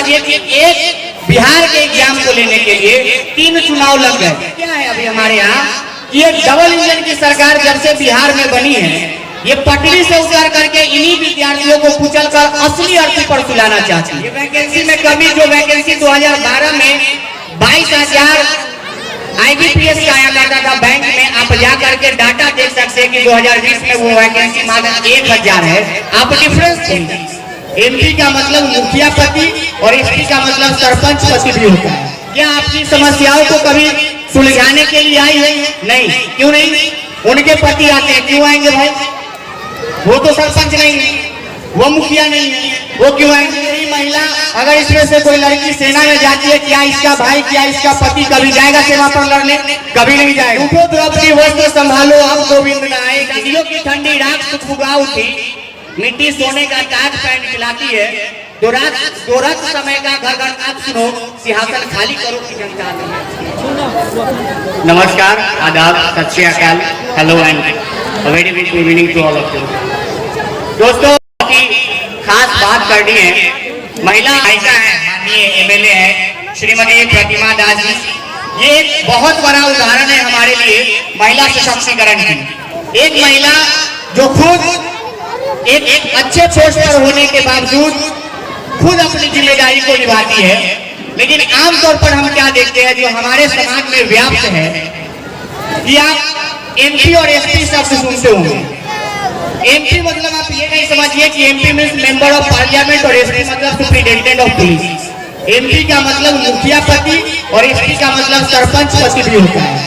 समझिए कि एक बिहार के एग्जाम को लेने के लिए 3 चुनाव लग गए। क्या है अभी हमारे यहाँ ये डबल इंजन की सरकार जब से बिहार में बनी है, ये पटरी से उतर करके इन्हीं विद्यार्थियों को कुचल कर असली अर्थी पर सुलाना चाहती है। वैकेंसी में कभी जो वैकेंसी 2012 में 22,000 IBPS का आया करता था बैंक में, आप जा करके डाटा देख सकते हैं कि 2020 में वो वैकेंसी मात्र 1,000 है। आप डिफरेंस देखिए। MP का मतलब मुखिया पति और SP का मतलब सरपंच पति भी होता है। क्या आपकी समस्याओं को कभी सुलझाने के लिए आई है? नहीं। क्यों नहीं? उनके पति आते हैं, क्यों आएंगे भाई? वो तो सरपंच नहीं है, वो मुखिया नहीं है, वो क्यों आएंगे? यही महिला अगर इसमें से कोई लड़की सेना में जाती है, क्या इसका भाई, क्या इसका पति कभी जाएगा सेवा पर लड़ने? कभी नहीं जाएगा। उठो द्रौपदी वस्त्र संभालो अब गोविंद न आए। नदियों की ठंडी रात सुखबुगा उठी, मिट्टी सोने का ताज पहन खिलाती है। दो रात समय का घर घर आप सुनो, सिंहासन खाली करो की जनता नहीं। नमस्कार, आदाब, सत श्री अकाल, hello and very good evening to all of you. दोस्तों खास बात करनी है, महिला आयका है, माननीय MLA है श्रीमती प्रतिमा दास जी। ये एक बहुत बड़ा उदाहरण है हमारे लिए महिला सशक्तिकरण की। एक महिला जो खुद एक अच्छे पोस्ट पर होने के बावजूद खुद अपनी जिम्मेदारी को निभाती है। लेकिन आमतौर पर हम क्या देखते हैं जो हमारे समाज में व्याप्त है कि आप MP और SP शब्द सुनते होंगे। MP मतलब आप ये नहीं समझिए कि MP means member of parliament और SP मतलब सुप्रिंटेंडेंट ऑफ पुलिस। MP का मतलब मुखिया पति और SP का मतलब सरपंच पति भी होता है,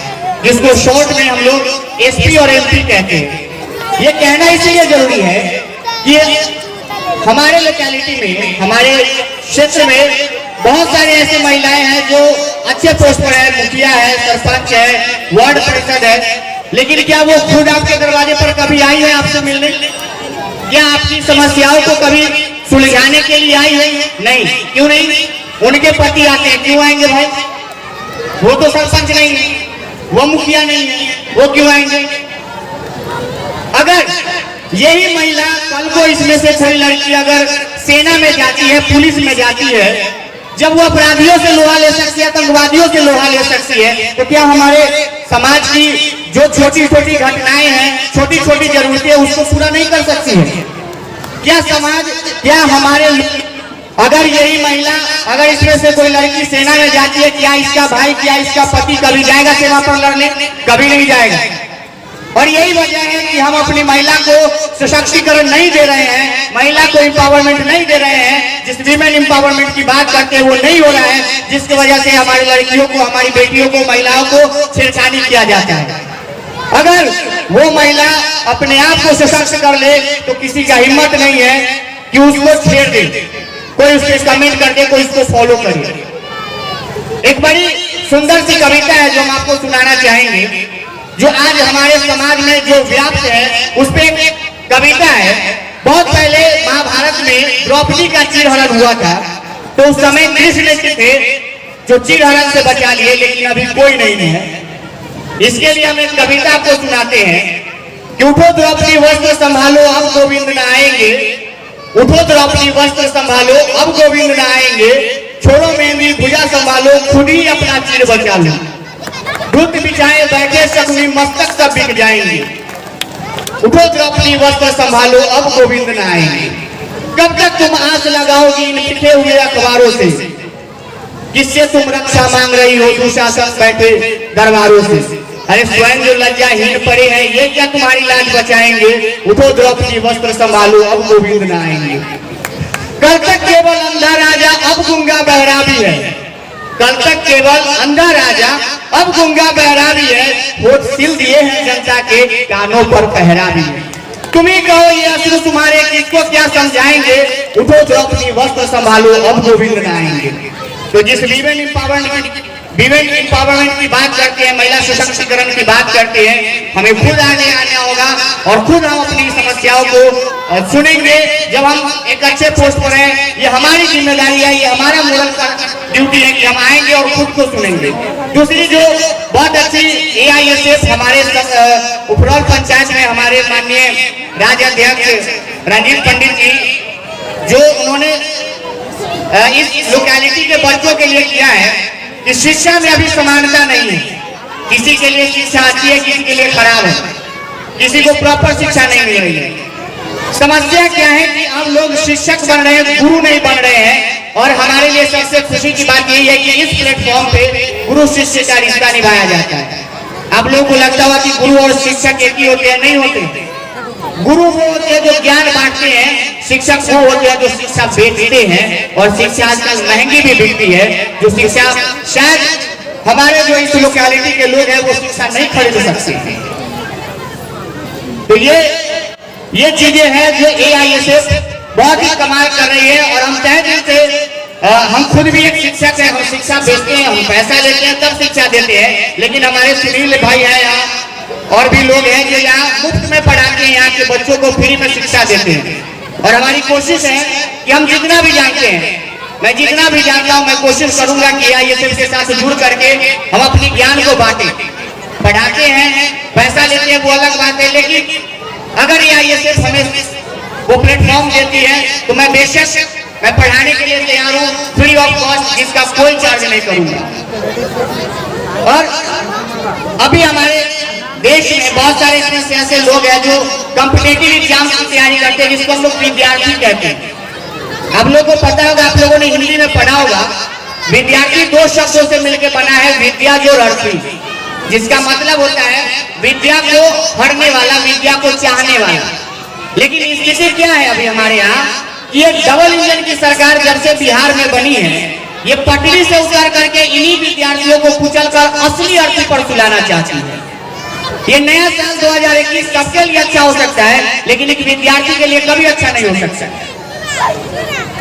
जिसको शॉर्ट में हम लोग SP और MP कहते हैं। ये कहना इसलिए जरूरी है कि हमारे लोकेलिटी में, हमारे क्षेत्र में बहुत सारे ऐसे महिलाएं हैं जो अच्छे पोस्ट पर है, मुखिया है, सरपंच है, वार्ड परिषद है, लेकिन क्या वो खुद आपके दरवाजे पर कभी आई है आपसे मिलने? क्या आपकी समस्याओं को कभी सुलझाने के लिए आई है? नहीं। क्यों नहीं? उनके पति आते हैं, क्यों आएंगे भाई? वो तो सरपंच नहीं है, वो मुखिया नहीं है, वो क्यों आएंगे? अगर यही महिला कल को इसमें से कोई लड़की अगर सेना में जाती है, पुलिस में जाती है, जब वो अपराधियों से लोहा ले सकती है, आतंकवादियों से लोहा ले सकती है, तो क्या हमारे समाज की जो छोटी छोटी घटनाएं हैं, छोटी छोटी जरूरतें हैं, उसको पूरा नहीं कर सकती है? क्या समाज, क्या हमारे, अगर यही महिला अगर इसमें से कोई लड़की सेना में जाती है, क्या इसका भाई, क्या इसका पति कभी जाएगा सेवा पर लड़ने? कभी नहीं जाएगा। और यही वजह है कि हम अपनी महिला को सशक्तिकरण नहीं दे रहे हैं, महिला को एम्पावरमेंट नहीं दे रहे हैं। जिस वीमेन एम्पावरमेंट की बात करते हैं वो नहीं हो रहा है, जिसकी वजह से हमारी लड़कियों को, हमारी बेटियों को, महिलाओं को छेड़छाड़ी किया जाता है। अगर वो महिला अपने आप को सशक्त कर ले तो किसी का हिम्मत नहीं है कि उसको छेड़ दे, कोई उसके कमेंट कर दे, कोई उसको फॉलो करे। एक बड़ी सुंदर सी कविता है जो हम आपको सुनाना चाहेंगे, जो आज हमारे समाज में जो व्याप्त है, उस पे एक कविता है। बहुत पहले महाभारत में द्रौपदी का चीरहरण हुआ था, तो उस समय कृष्ण थे जो चीरहरण से बचा लिए, लेकिन अभी कोई नहीं है। इसके लिए हम एक कविता आपको सुनाते हैं कि उठो द्रौपदी वस्त्र संभालो अब गोविंद न आएंगे, उठो द्रौपदी वस्त्र संभालो अब गोविंद न आएंगे, छोड़ो मेहंदी भुजा संभालो खुद ही अपना चीर बचा लो, दूध बिछाए बैठे शकुनी मस्तक सब बिक जाएंगे, उठो द्रौपदी वस्त्र संभालो अब गोविंद न आएंगे। कब तक तुम आस लगाओगी इन लिखे हुए अखबारों से, किससे तुम रक्षा मांग रही हो दुशासन बैठे दरबारों से? अरे स्वयं जो लज्जाहीन पड़े हैं, ये क्या तुम्हारी लाज बचाएंगे? उठो द्रौपदी वस्त्र संभालो अब गोविंद न आएंगे। कल तक केवल अंधा राजा अब गूंगा बहरा भी है, कल तक केवल अंधा राजा अब गूंगा बहरा भी है, होठ सिल दिए हैं जनता के कानों पर पहरा भी है। तुम ही कहो ये असुर तुम्हारे किसको क्या समझाएंगे, उठो द्रौपदी वस्त्र संभालो अब गोविंद न आएंगे। तो जिस वीमेन एम्पावरमेंट की बात करते हैं, महिला सशक्तिकरण की बात करते हैं, हमें खुद आगे आना होगा और खुद हम अपनी समस्याओं को सुनेंगे। जब हम एक अच्छे पोस्ट पर हैं, ये हमारी जिम्मेदारी है, ये हमारा मोरल का ड्यूटी है कि हम आएंगे और खुद को सुनेंगे। दूसरी जो बहुत अच्छी AISF हमारे उपरौल पंचायत में हमारे माननीय राज्य अध्यक्ष रंजीत पंडित जी, जो उन्होंने इस लोकेलिटी के बच्चों के लिए किया है कि शिक्षा में अभी समानता नहीं है। किसी के लिए शिक्षा अच्छी है, किसी के लिए खराब है, किसी को प्रॉपर शिक्षा नहीं मिल रही है। समस्या क्या है कि अब लोग शिक्षक बन रहे हैं, गुरु नहीं बन रहे हैं। और हमारे लिए सबसे खुशी की बात यही है कि इस प्लेटफॉर्म पे गुरु शिष्य का रिश्ता निभाया जाता है। आप लोगों को लगता होगा कि गुरु और शिक्षक एक ही होते हैं, नहीं होते। गुरु वो होते हैं जो ज्ञान बांटते हैं, शिक्षक वो होते हैं जो शिक्षा बेचते हैं। और शिक्षा आजकल महंगी भी बिकती है, जो शिक्षा शायद हमारे जो इस लोकेलिटी के लोग हैं वो शिक्षा नहीं खरीद सकते। तो ये चीजें हैं जो AISS बहुत ही कमाल कर रही है। और हम तहे दिल से हम खुद भी एक शिक्षक हैं, हम शिक्षा बेचते हैं, हम पैसा लेते हैं तब शिक्षा देते हैं। लेकिन हमारे सुनील भाई हैं यहाँ और भी लोग हैं जो यहाँ मुफ्त में पढ़ाते हैं, यहाँ के बच्चों को फ्री में शिक्षा देते हैं। और हमारी कोशिश है कि हम जितना भी जानते हैं, मैं जितना भी जानता हूँ, मैं कोशिश करूंगा कि AISS के साथ जुड़ करके हम अपने ज्ञान को बांटें। पढ़ाते हैं, पैसा लेते हैं, वो अलग बात है। लेकिन अगर AISS हमें वो प्लेटफॉर्म देती है तो मैं बेशक मैं पढ़ाने के लिए तैयार हूँ, फ्री ऑफ कॉस्ट, जिसका कोई चार्ज नहीं करूंगा। और अभी हमारे देश में बहुत सारे ऐसे लोग हैं जो कॉम्पिटिटिव एग्जाम की तैयारी करते हैं, जिसको हम लोग विद्यार्थी कहते हैं। आप लोगों को पता होगा, आप लोगों ने हिंदी में पढ़ा होगा, विद्यार्थी दो शब्दों से मिलकर बना है, विद्या जो रड़ती, जिसका मतलब होता है विद्या को पढ़ने वाला, विद्या को चाहने वाला। लेकिन स्थिति क्या है अभी हमारे यहाँ कि ये डबल इंजन की सरकार जब से बिहार में बनी है, ये पटरी से उतर करके इन्हीं विद्यार्थियों को कुचलकर असली अर्थी पर सुलाना चाहती है। ये नया साल 2021 सबके लिए अच्छा हो सकता है, लेकिन एक विद्यार्थी के लिए कभी अच्छा नहीं हो सकता।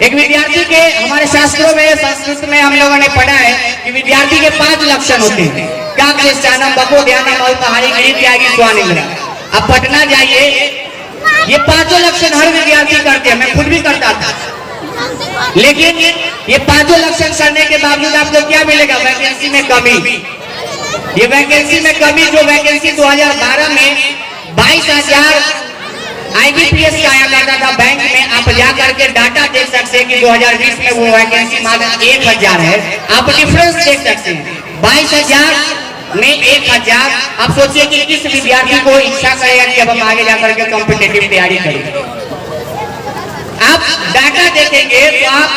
एक विद्यार्थी के हमारे शास्त्रों में, संस्कृत में हम लोगों ने पढ़ा है कि विद्यार्थी के 5 लक्षण होते हैं। काव्यस्नानम, बकोध्यानम, अल्पाहारी, गणित, त्यागी, स्वानिंद्र। अब पटना जाइए, ये 5 लक्षण हर विद्यार्थी करते हैं, मैं खुद भी करता था। लेकिन ये 5 लक्षण करने के बावजूद आपको क्या मिलेगा? वैकेंसी में कमी। ये वैकेंसी में कमी, जो वैकेंसी 2012 में 22,000 IBPS का आया करता था बैंक में, आप जा करके डाटा देख सकते हैं कि 2020 में वो वैकेंसी मात्र 1,000 है। आप डिफरेंस देख सकते हैं, 22,000 में 1,000। आप सोचिए कि किस विद्यार्थी को इच्छा करेगा कि अब हम आगे जाकर के कॉम्पिटिटिव तैयारी करें। आप डाटा देखेंगे तो आप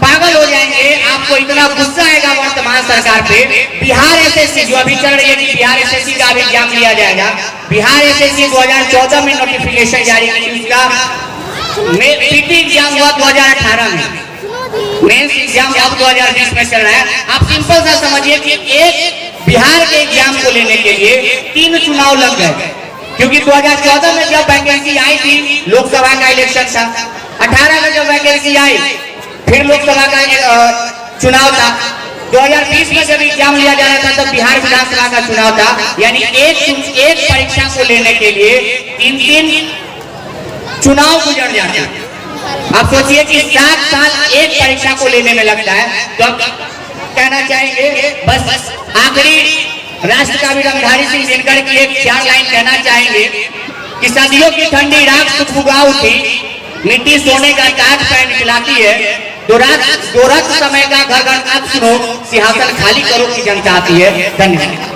पागल हो जाएंगे, आपको इतना गुस्सा आएगा वर्तमान सरकार पे। बिहार SSC जो अभी चल रही है कि बिहार SSC का भी एग्जाम लिया जाएगा। बिहार SSC 2014 में नोटिफिकेशन जारी की, उसका PT एग्जाम हुआ 2018 में, मेंस एग्जाम अब 2020 में चल रहा है। आप सिंपल सा समझिए कि एक बिहार के एग्जाम को लेने के लिए 3 चुनाव लग गए। क्योंकि 2014 में जब वैकेंसी आई थी, लोकसभा का इलेक्शन था, 18 में जब वैकेंसी आई फिर लोकसभा का चुनाव था, 2020 में जब एग्जाम लिया जा रहा था तब बिहार विधानसभा का चुनाव था। यानी एक परीक्षा को लेने के लिए 3 चुनाव गुजर जाते हैं। आप सोचिए कि 7 साल एक परीक्षा को लेने में लगता है। तो अब कहना चाहेंगे, बस आखिरी राष्ट्र कवि रणधारी सिंह दिनकर की एक 4 लाइन कहना चाहेंगे कि सदियों की ठंडी रात सुखबुगा उठी, मिट्टी सोने का ताज पहन खिलाती है। दो रात समय का घर घर आप सुनो, सिंहासन खाली करो की जनता आती है। धन्यवाद।